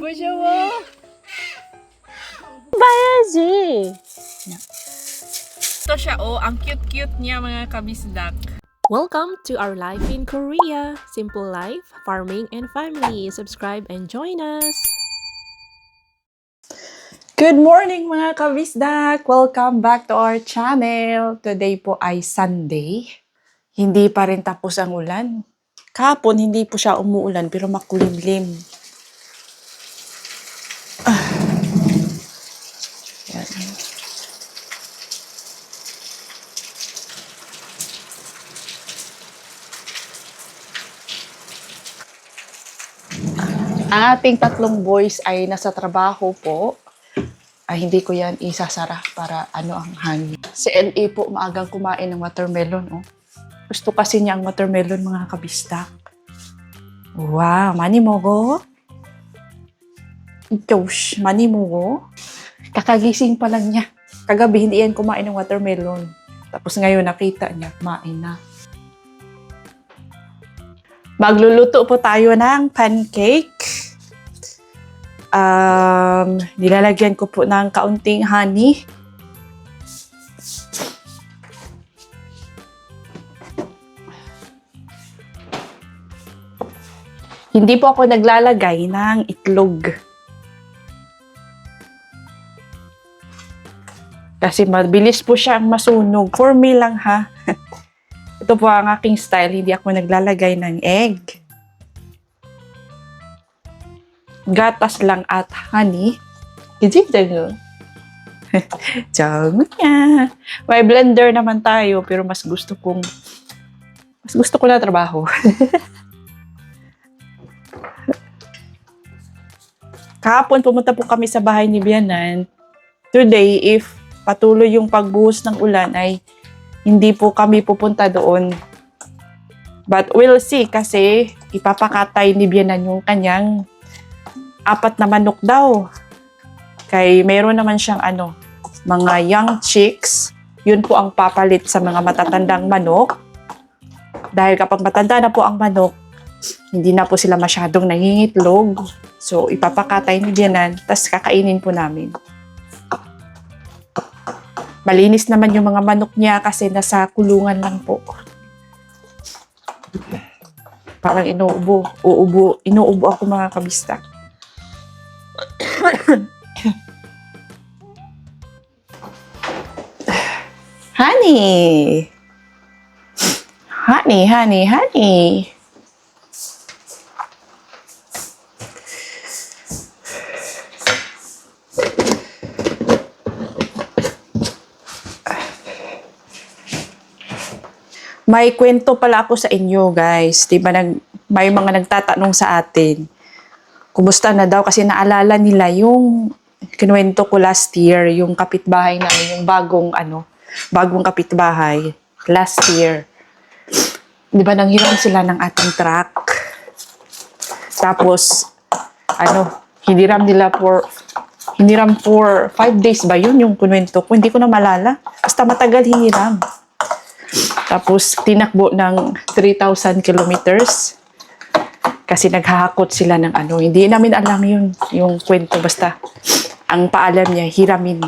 Bonjour. Bayazi! Ito siya, ang cute-cute niya mga kabisdak. Welcome to our life in Korea. Simple life, farming, and family. Subscribe and join us! Good morning mga kabisdak! Welcome back to our channel. Today po ay Sunday. Hindi pa rin tapos ang ulan. Kahapon hindi po siya umuulan pero makulimlim. Yan. Ang ating tatlong boys ay nasa trabaho po. Ay, hindi ko yan isasara para ang hangin. Si LA po maagang kumain ng watermelon. Oh. Gusto kasi niya ang watermelon mga kabistak. Wow, manimogo. Gosh, manimogo. Kakagising pa lang niya. Kagabi hindi yan kumain ng watermelon. Tapos ngayon nakita niya, kumain na. Magluluto po tayo ng pancake. Nilalagyan ko po ng kaunting honey. Hindi po ako naglalagay ng itlog. Kasi mabilis po siyang masunog. For me lang ha. Ito po ang aking style. Hindi ako naglalagay ng egg. Gatas lang at honey. Kijig-jago. Jago niya. May blender naman tayo, pero mas gusto ko na trabaho. Kahapon pumunta po kami sa bahay ni Bianan. Today, if patuloy yung pagbuhos ng ulan, ay hindi po kami pupunta doon. But we'll see kasi ipapakatay ni Bianan yung kanyang 4 na manok daw. Kay mayroon naman siyang mga young chicks. Yun po ang papalit sa mga matatandang manok. Dahil kapag matanda na po ang manok, hindi na po sila masyadong nangingitlog. So, ipapakatay ni Bianan, tas kakainin po namin. Malinis naman yung mga manok niya kasi nasa kulungan lang po. Parang inuubo ako mga kabistak. Honey! Honey, honey, honey! May kwento pala ako sa inyo, guys. Diba may mga nagtatanong sa atin. Kumusta na daw? Kasi naalala nila yung kinuwento ko last year, yung kapitbahay namin, yung bagong kapitbahay last year. Di ba nanghiram sila ng ating truck? Tapos, hiniram for 5 days ba yun yung kinuwento ko? Hindi ko na malala. Basta matagal hiniram. Tapos, tinakbo ng 3,000 kilometers. Kasi naghahakot sila ng Hindi namin alam yung kwento. Basta, ang paalam niya, hiramin.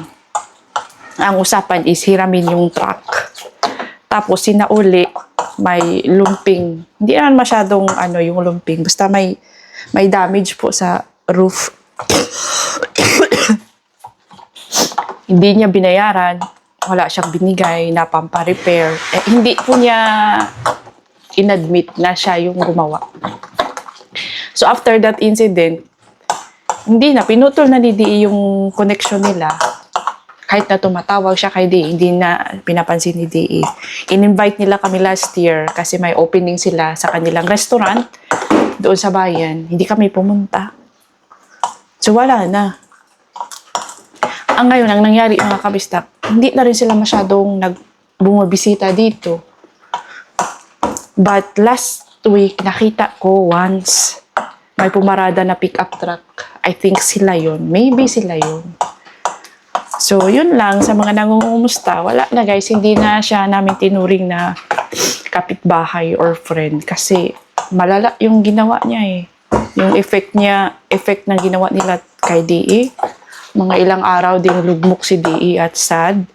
Ang usapan is hiramin yung truck. Tapos, sinauli, may lumping. Hindi naman masyadong yung lumping. Basta may damage po sa roof. Hindi niya binayaran. Wala siyang binigay na pampa-repair. Hindi po niya inadmit na siya yung gumawa. So, after that incident, pinutol na ni DE yung connection nila. Kahit na tumatawag siya kay DE, hindi na pinapansin ni DE. In-invite nila kami last year kasi may opening sila sa kanilang restaurant doon sa bayan. Hindi kami pumunta. So, wala na. Ang ngayon, ang nangyari mga kabistak, hindi na rin sila masyadong bumabisita dito. But last week, nakita ko once may pumarada na pick-up truck. I think sila yun. Maybe sila yun. So, yun lang. Sa mga nangungumusta, wala na guys. Hindi na siya namin tinuring na kapitbahay or friend. Kasi malala yung ginawa niya eh. Yung effect ng ginawa nila kay DE. Mga ilang araw ding lugmok si DE at sad.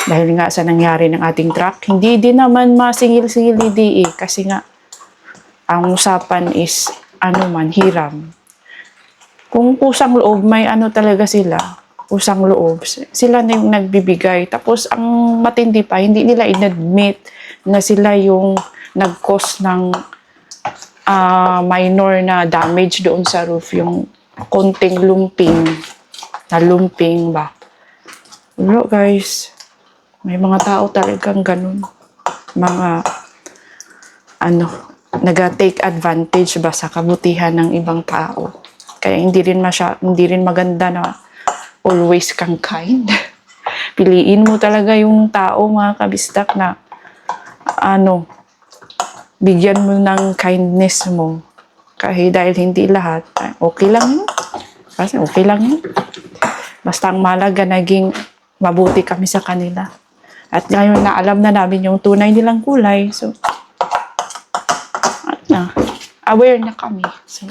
Dahil nga sa nangyari ng ating truck. Hindi din naman masingil-singil ni DE kasi nga ang usapan is hiram. Kung kusang loob, may talaga sila. Kusang loob. Sila na yung nagbibigay. Tapos ang matindi pa, hindi nila inadmit na sila yung nag-cause ng minor na damage doon sa roof. Yung konting lumping ba. Wala guys. May mga tao talagang ganun. Mga nag-take advantage ba sa kabutihan ng ibang tao. Kaya hindi rin maganda na always kang kind. Piliin mo talaga yung tao, mga kabistak, na bigyan mo ng kindness mo. Kahit dahil hindi lahat, okay lang yun. Kasi okay lang yun. Basta ang mahalaga, naging mabuti kami sa kanila. At ngayon na alam na namin yung tunay nilang kulay. So, aware na kami. So,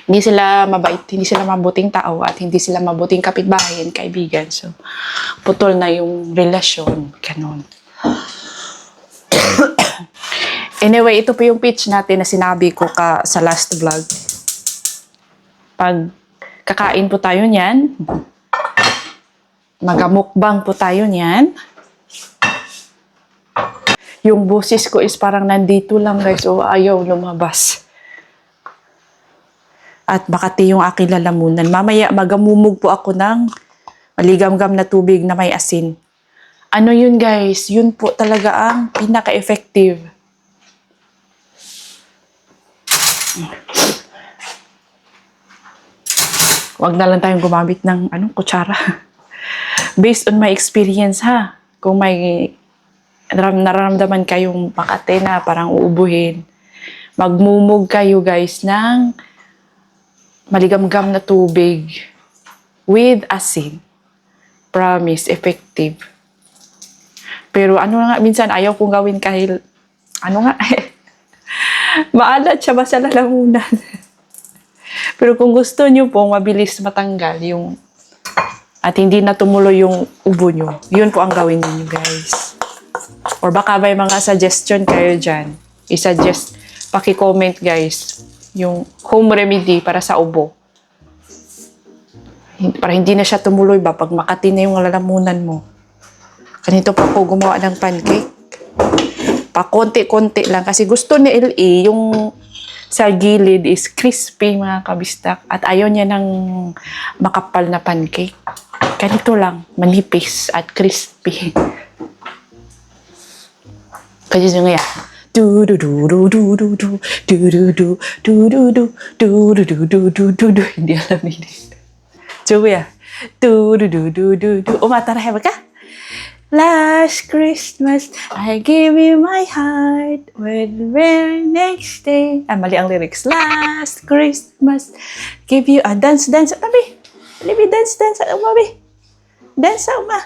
hindi sila mabait, hindi sila mabuting tao, at hindi sila mabuting kapitbahay and kaibigan. So, putol na yung relasyon. Ganon. Anyway, ito po yung pitch natin na sinabi ko sa last vlog. Pag kakain po tayo niyan, magamukbang po tayo niyan, yung boses ko is parang nandito lang guys, o ayaw lumabas. At makati yung aking lalamunan. Mamaya magamumog po ako ng maligam-gam na tubig na may asin. Ano yun guys? Yun po talaga ang pinaka-effective. Huwag na lang tayong gumamit ng kutsara. Based on my experience ha. Kung may nararamdaman kayong makate na parang uubuhin, magmumog kayo guys ng maligam-gam na tubig with asin. Promise, effective. Pero minsan ayaw kong gawin kahit maalat siya ba sa lalamunan. Pero kung gusto nyo pong mabilis matanggal at hindi na tumuloy yung ubo nyo, yun po ang gawin niyo guys. Or baka may mga suggestion kayo dyan. I-suggest, paki-comment guys, yung home remedy para sa ubo. Para hindi na siya tumuloy ba pag makati na yung lalamunan mo. Ganito po ako gumawa ng pancake. Pa-konti-konti lang kasi gusto ni LE yung sa gilid is crispy mga kabistak at ayaw niya ng makapal na pancake. Ganito lang, manipis at crispy. Kasi nga do do do do do do do do do do do do do do do do do do do. Hindi alam ini. Coba ya. Do do do do do do. Matara ka? Last Christmas, I gave you my heart. With the very next day. Mali ang lyrics. Last Christmas, give you a dance. Tabi. Libi dance. Mabi. Dance ma.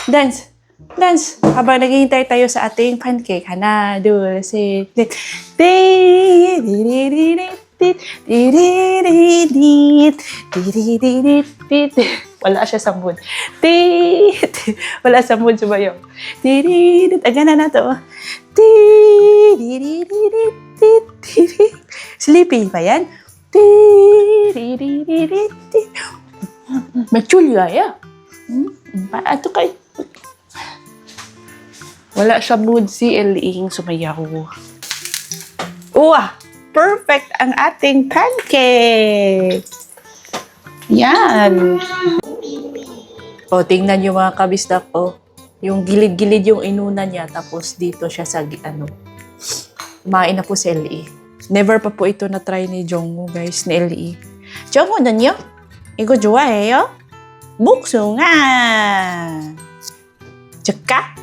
Dance. Habang naghihintay tayo sa ating pancake. Hana, dulce. Wala siya sa mood. Wala sa mood sumayaw. Agana na to. Sleeping pa yan. Magchulya ya. Ato kay. Wala siya mood si LE sumayaw. Perfect ang ating pancake. Yan. Tingnan nyo mga kabisdak po. Yung gilid-gilid yung inuna niya. Tapos dito siya sa kumain na po si LE. Never pa po ito na-try ni Jongwoo guys, ni LE. Jongwoo nanyo? Igo 좋아해요? 목숭아. 줄까?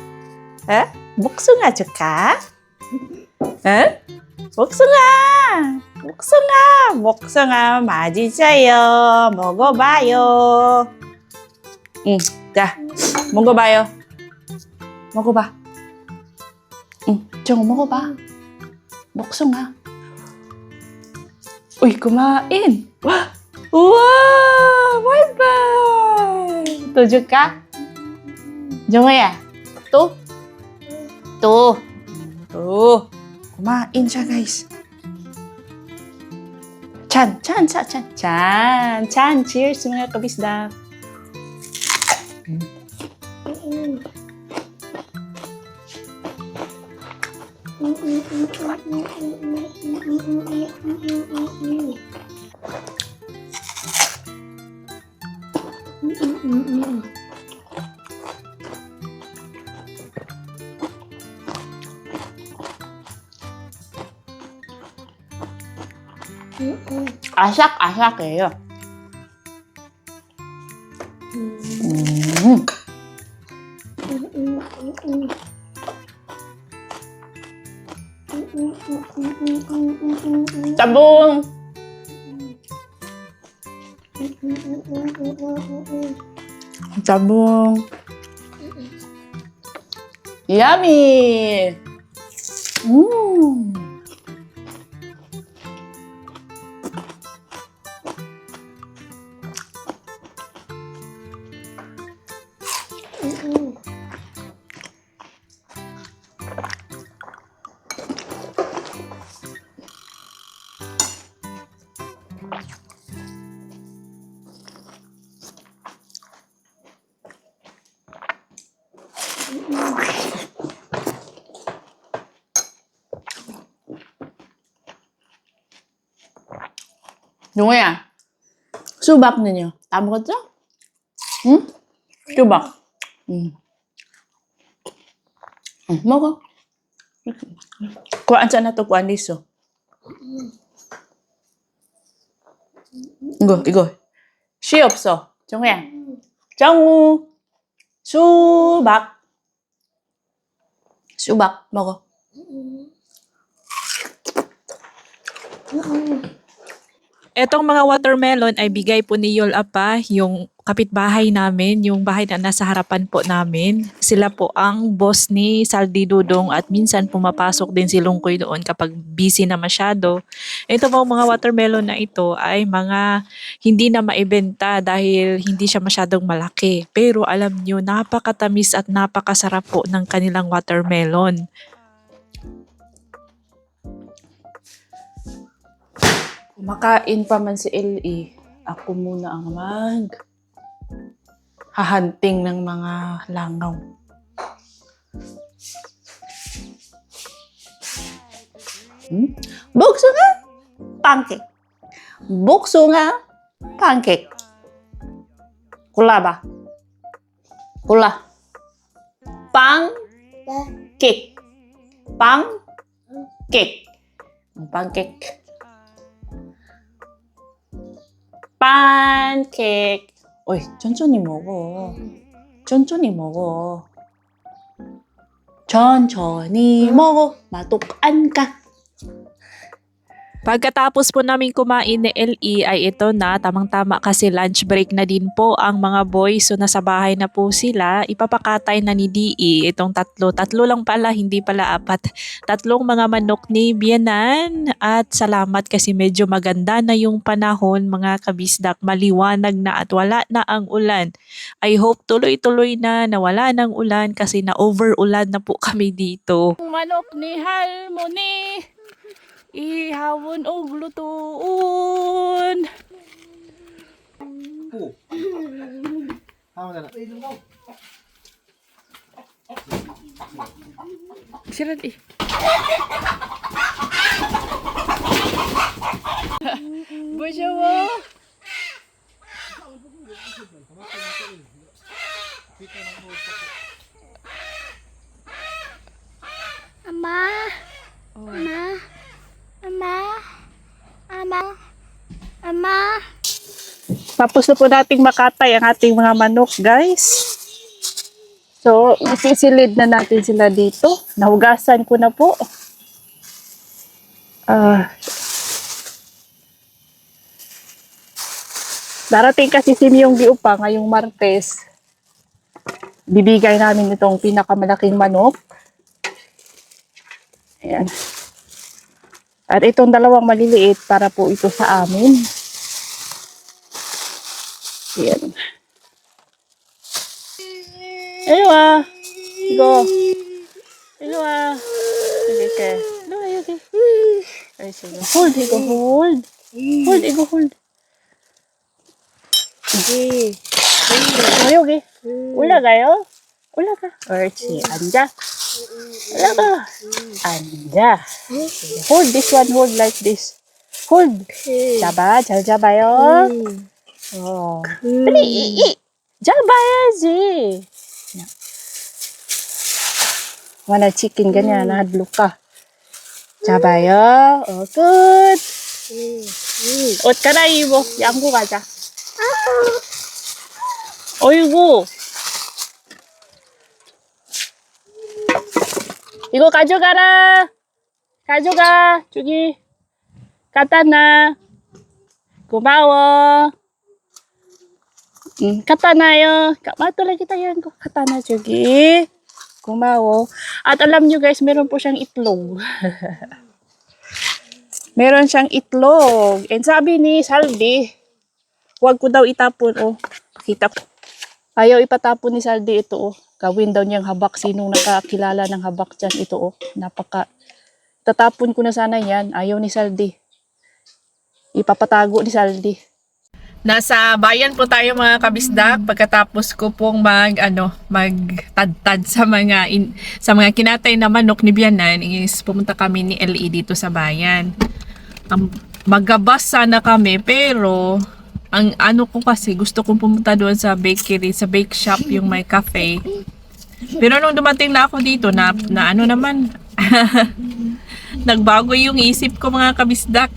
목숭아 줄까? 목숭아 맛있어요. 먹어봐요. 자, 먹어봐. 정우 먹어봐. 목숭아. Uy, kumain! Wow! Bye-bye! Tujuk ka? Jongaya? Tuh? Tuh. Tuh. Kumain siya, guys. Chan! Chan! Chan! Chan! Chan! Chan! Cheers, mga kabisdak! 아삭아삭해요. 짬뽕. 짬뽕. 야미. 용호야, 수박 넣냐? 다 먹었죠? 응? 수박. 응. 응, 먹어. Kuhaan sana to, kuhaan liso. 이거. 씨 없어. 정우야. 정우. 수박. 수박 먹어. Etong mga watermelon ay bigay po ni Yol Apa, yung kapitbahay namin, yung bahay na nasa harapan po namin. Sila po ang boss ni Saldi Dudong at minsan pumapasok din si Lungkoy doon kapag busy na masyado. Ito po mga watermelon na ito ay mga hindi na maibenta dahil hindi siya masyadong malaki. Pero alam nyo, napakatamis at napakasarap po ng kanilang watermelon. Kumakain pa man si L.E. Ako muna ang hahanting ng mga langaw. Bukso nga, pancake. Bukso nga, pancake. Kula ba? Kula. Pancake. Pancake. Pancake. pancake. Uy, 천천히 먹어. 천천히 먹어. 천천히 먹어. Matukan ka. Pagkatapos po namin kumain ni LE ay ito na, tamang-tama kasi lunch break na din po ang mga boys. So nasa bahay na po sila. Ipapakatay na ni DE itong tatlo lang pala, hindi pala apat. Tatlong mga manok ni Bianan. At salamat kasi medyo maganda na yung panahon mga kabisdak. Maliwanag na at wala na ang ulan. I hope tuloy-tuloy na wala ng ulan kasi na-over-ulan na po kami dito. Manok ni Halmoni. Ihawon og lutuon. Sila di. Bojawa. Ama. Ama. Tapos na po nating makatay ang ating mga manok, guys. So, isisilid na natin sila dito. Nahugasan ko na po. Darating kasi si Myung Giupa ngayong Martes. Bibigay namin itong pinakamalaking manok. Ayan. At itong dalawang maliliit para po ito sa amin. Yan. Hello ah. Go. Hello ah. Sige ka. Hello ayun. Ay sige. Hold, Igo, hold. Hold, Igo, hold. Sige. Ayaw, okay. 올라가요? 올라가. 옳지. 앉아. 올라가. 앉아. Hold this one. Hold like this. Hold. 잡아. 잘 잡아요. 빨리. 잡아야지. Wala chicken ganyan. Nahadlok ka. 잡아요. 끝. 옷 갈아입어. 양고 가자. 어이구. 이거 가져가라. 가져가. 저기. 갖다 놔. 고마워. 갖다 놔요. Matulad kita yan ko. 갖다 놔 저기. 고마워. At alam nyo guys, meron po siyang itlog. Meron siyang itlog. And sabi ni Saldi, huwag ko daw itapon. Oh, kita ko. Ayaw ipatapon ni Saldi ito. Oh. Gawin daw niyang habak. Sinong nakakilala ng habak dyan? Ito. Oh. Tatapon ko na sana yan. Ayaw ni Saldi. Ipapatago ni Saldi. Nasa bayan po tayo mga kabisdak pagkatapos ko pong magtadtad sa mga kinatay na manok ni Bianan is pumunta kami ni LE dito sa bayan. Magabas sana kami pero ang ano ko kasi gusto kong pumunta doon sa bakery, sa bake shop yung may cafe. Pero nung dumating na ako dito na ano naman nagbago yung isip ko mga kabisdak.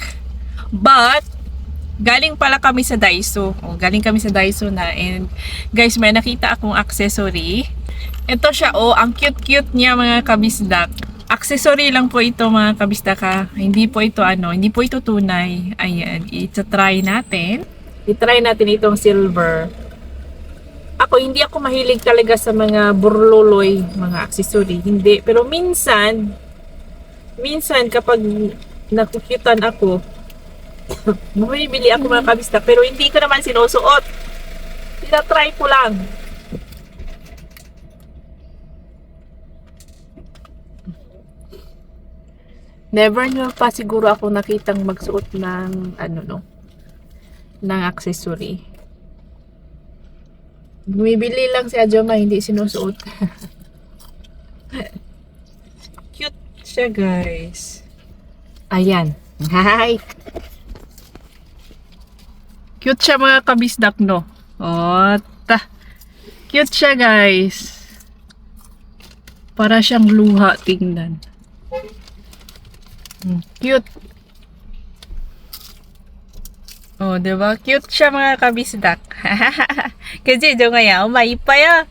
But galing pala kami sa Daiso. Galing kami sa Daiso na. And guys, may nakita akong accessory. Ito siya, ang cute-cute niya mga kabisdak. Accessory lang po ito mga kabisdak ha. Hindi po ito tunay. Ayan, i-try natin. I-try natin itong silver. Hindi ako mahilig talaga sa mga burloloy, mga accessory. Hindi. Pero minsan kapag nakukyutan ako, bumibili ako mga kabisdak pero hindi ko naman sinusuot. Tinatry ko lang. Never nyo pa siguro ako nakitang magsuot ng ng accessory. Bumibili lang si Ajoma, hindi sinusuot. Cute siya guys. Ayan. Hi! Cute siya mga kabisdak, no? Cute siya, guys. Para siyang luha, tingnan. Cute. Diba? Cute siya mga kabisdak. Kasi ito ngayon, maipaya.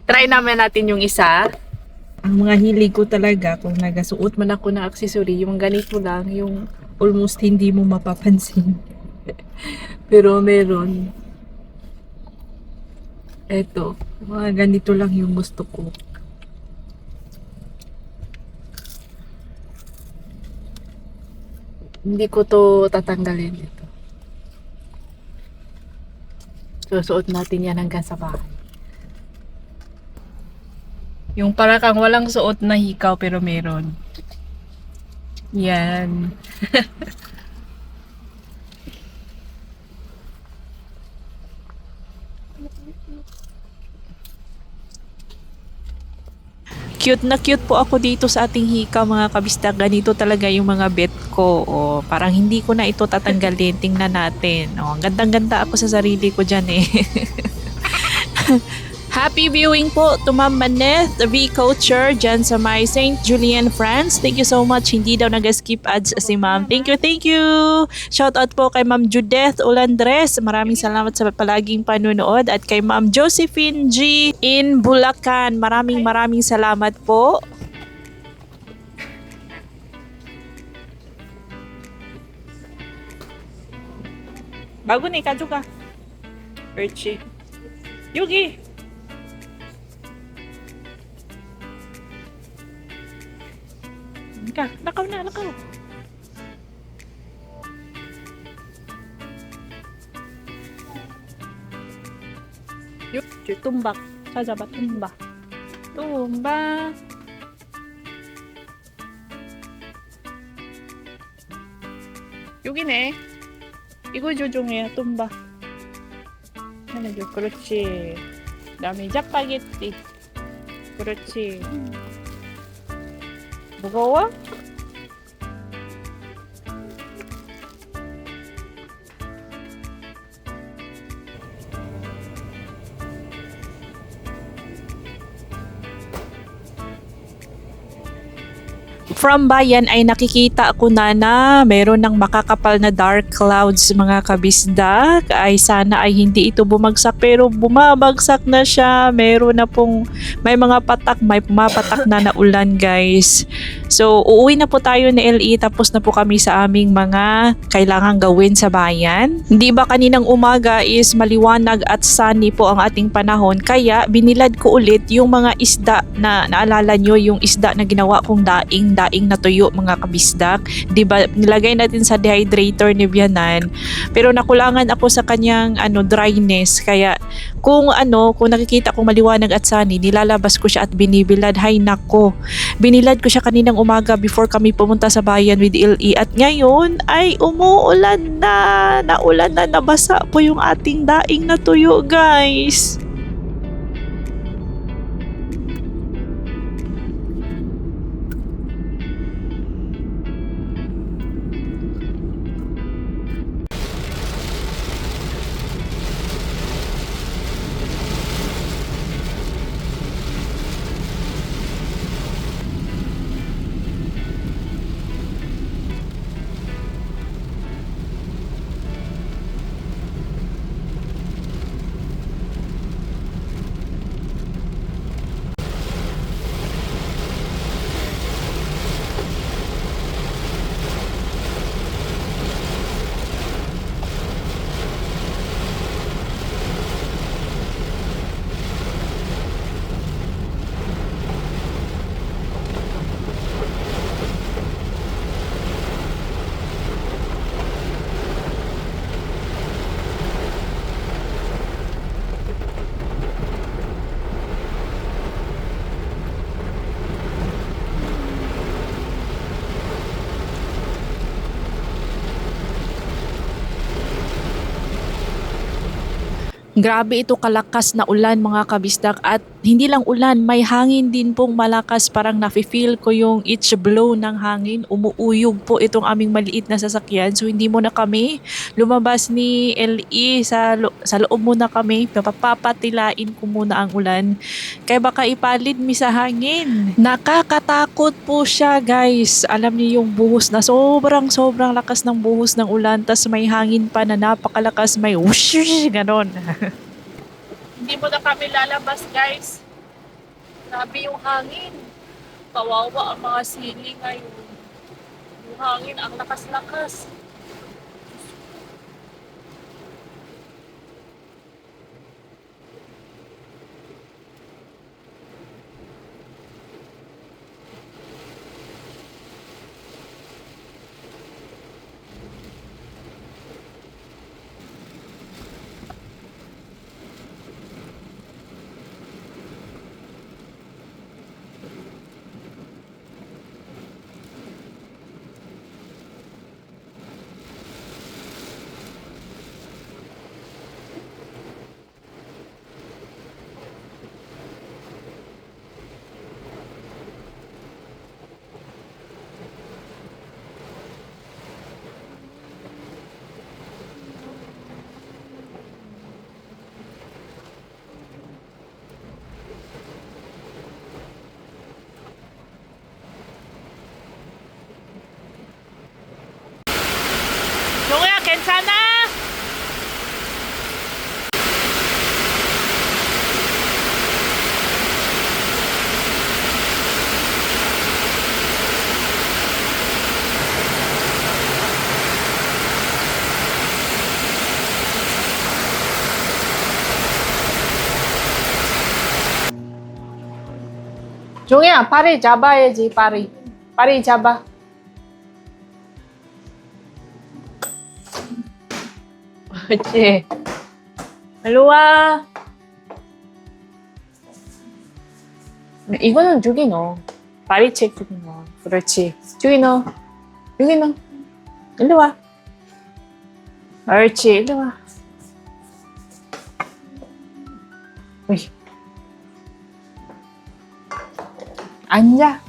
Try naman natin yung isa. Ang mga hilig ko talaga, kung nagasuot man ako ng accessory, yung ganito lang, yung almost hindi mo mapapansin. Pero meron. Eto, mga ganito lang yung gusto ko. Hindi ko to tatanggalin ito. Susuot natin yan hanggang sa bahay. Yung para kang walang suot na hikaw pero meron. Yan. Cute na cute po ako dito sa ating hika mga kabisdak. Ganito talaga yung mga bet ko. Parang hindi ko na ito tatanggalin. Tingnan natin. Ang gandang-ganda ako sa sarili ko dyan eh. Happy viewing po to Ma'am Maneth, V-Culture, dyan sa my St. Julian, France. Thank you so much. Hindi daw nag-skip ads si Ma'am. Thank you. Shout out po kay Ma'am Judith Olandres. Maraming salamat sa palaging panunood. At kay Ma'am Josephine G. in Bulacan. Maraming salamat po. Bago na ikadyo ka. Perchi. Yugi! ka. Lakaw na, lakaw. Yuk, tumbak. 찾아봐, tumba. tumba. 여기네. 이거 조종해야 tumba. 하나 줘. 그렇지. 그다음에 짜파게티. 그렇지. 무거워? From bayan ay nakikita ko na meron ng makakapal na dark clouds mga kabisdak. Ay sana ay hindi ito bumagsak pero bumabagsak na siya. Meron na pong may mga patak, may pumapatak na ulan guys. So uuwi na po tayo ni LE, tapos na po kami sa aming mga kailangang gawin sa bayan. Hindi ba kaninang umaga is maliwanag at sunny po ang ating panahon, kaya binilad ko ulit yung mga isda na naalala nyo, yung isda na ginawa kong daing na tuyo mga kabisdak. Diba nilagay natin sa dehydrator ni Vianan, pero nakulangan ako sa kanyang dryness, kaya kung nakikita kong maliwanag at sunny, nilalabas ko siya at binibilad. Hay nako, binilad ko siya kaninang umaga before kami pumunta sa bayan with LE, at ngayon ay umuulan na, naulan na, nabasa po yung ating daing na tuyo guys. Grabe ito kalakas na ulan mga kabisdak, at hindi lang ulan, may hangin din pong malakas. Parang nafe-feel ko yung each blow ng hangin. Umuuyog po itong aming maliit na sasakyan. So hindi muna kami lumabas ni LE, sa loob muna kami. Papapatilain ko muna ang ulan. Kaya baka ipalid mi sa hangin. Nakakatakot po siya guys. Alam niyo yung buhos na sobrang lakas ng buhos ng ulan. Tas may hangin pa na napakalakas. May whoosh, ganon. Hindi mo na kami lalabas, guys. Grabe yung hangin. Kawawa ang mga sili ngayon. Yung hangin, ang lakas-lakas. 종우야, 괜찮아? 종이야, 파리 잡아야지, 파리. Pari, 잡아. 그렇지. 일로 와. 이거는 저기 넣어. 파리채 저기 넣어. 그렇지. 저기 넣어. 여기 넣어. 일로 와. 그렇지. 일로 와. uy. Anya.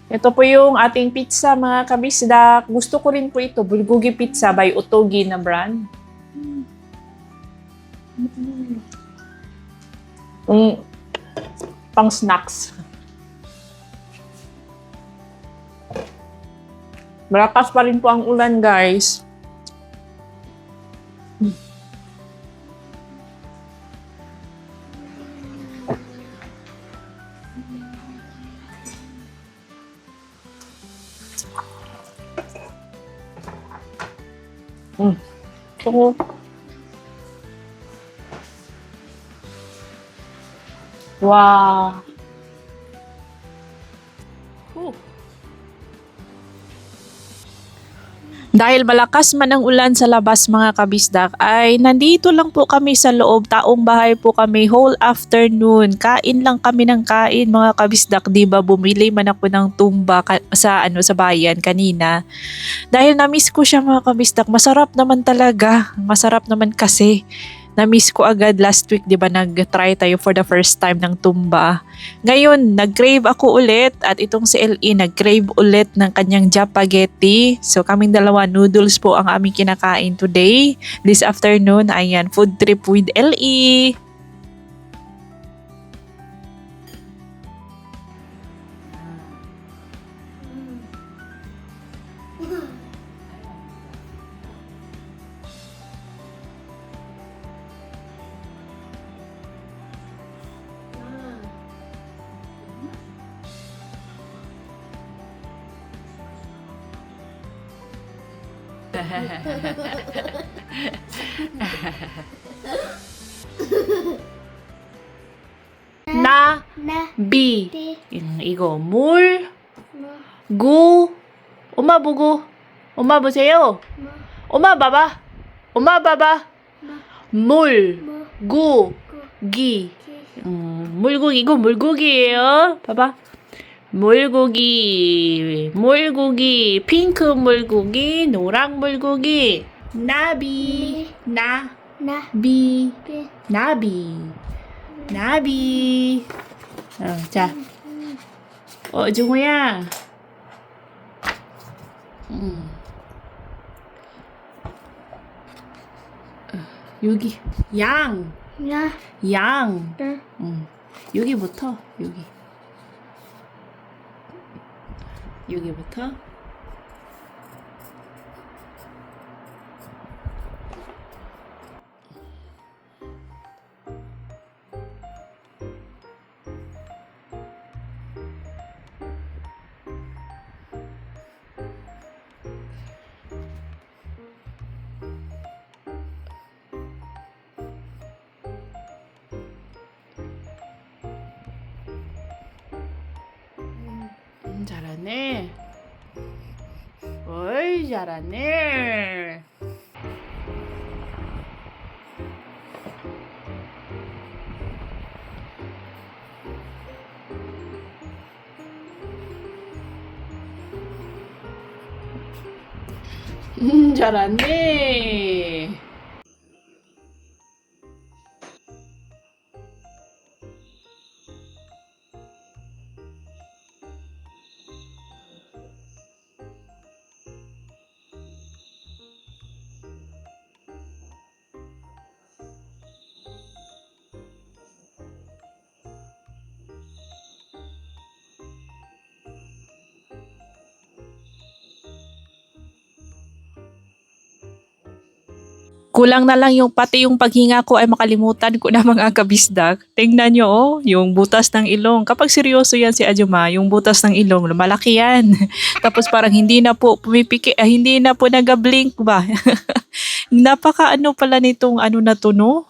Ito po yung ating pizza mga kabisdak. Gusto ko rin po ito. Bulgogi Pizza by Otogi na brand. Pang snacks. Malakas pa rin po ang ulan, guys. Ito. Wow. Dahil malakas man ang ulan sa labas mga kabisdak, ay nandito lang po kami sa loob. Taong bahay po kami whole afternoon. Kain lang kami ng kain mga kabisdak. Diba bumili man ako ng tumba sa bayan kanina. Dahil na-miss ko siya mga kabisdak. Masarap naman talaga. Masarap naman kasi. Na-miss ko agad last week, di ba, nag-try tayo for the first time ng tumba. Ngayon, nag-crave ako ulit at itong si LE nag-crave ulit ng kanyang Japaghetti. So, kaming dalawa noodles po ang aming kinakain today. This afternoon, ayan, food trip with LE. Na, Na. bi. Di. 이거 물, Mo. 구, 엄마 보고, 엄마 보세요. Mo. 엄마 봐봐. 엄마 봐봐. 물, Mo. 구, Gu. 기. Ki. 물고기, 이거 물고기예요. 봐봐. 물고기, 물고기, 핑크 물고기, 노랑 물고기, 나비, Na. 나비, Bi. 나비, 나비. 자, 정우야. 여기 양, Na. 양. Da. 여기부터 여기부터. 잘하네. 어이, 잘하네. 잘하네. Kulang na lang pati yung paghinga ko ay makalimutan ko na mga kabisdak. Tingnan nyo, oh, yung butas ng ilong. Kapag seryoso yan si Ajuma, yung butas ng ilong, lumalaki yan. Tapos parang hindi na po pumipiki, hindi na po nag-blink ba? Napaka pala nitong na to, no?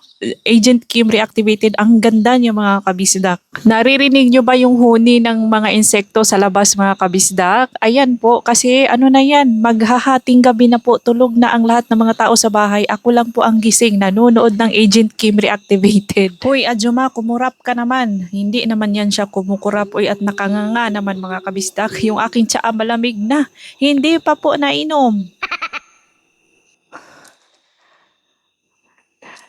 Agent Kim reactivated. Ang ganda niya mga kabisdak. Naririnig nyo ba yung huni ng mga insekto sa labas mga kabisdak? Ayan po, kasi ano na yan, maghahating gabi na po, tulog na ang lahat ng mga tao sa bahay. Ako lang po ang gising, nanonood ng Agent Kim reactivated. Hoy Adjuma, kumurap ka naman. Hindi naman yan siya kumukurap. Uy, at nakanganga naman mga kabisdak. Yung aking tsaa malamig na. Hindi pa po nainom.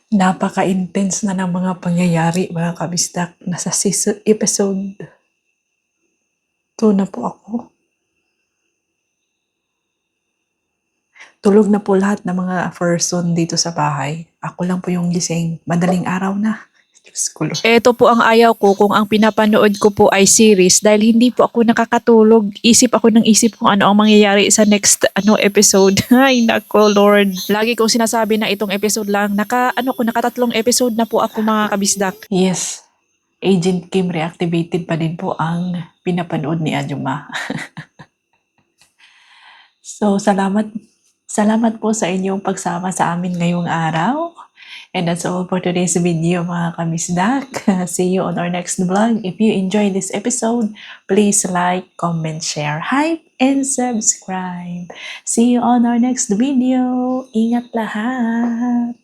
Napaka-intense na ng mga pangyayari, mga kabisdak. Nasa episode 2 na po ako. Tulog na po lahat ng mga person dito sa bahay. Ako lang po yung gising. Madaling araw na. Diyos ko, Lord. Ito po ang ayaw ko kung ang pinapanood ko po ay series dahil hindi po ako nakakatulog. Isip ako ng isip kung ano ang mangyayari sa next episode. Ay nako Lord. Lagi kong sinasabi na itong episode lang. Nakatatlong episode na po ako mga kabisdak. Yes. Agent Kim reactivated pa din po ang pinapanood ni Adjuma. So salamat po sa inyong pagsama sa amin ngayong araw. And that's all for today's video mga kabisdak. See you on our next vlog. If you enjoyed this episode, please like, comment, share, hype, and subscribe. See you on our next video. Ingat lahat.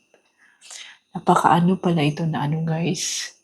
Napakaano pala ito na guys.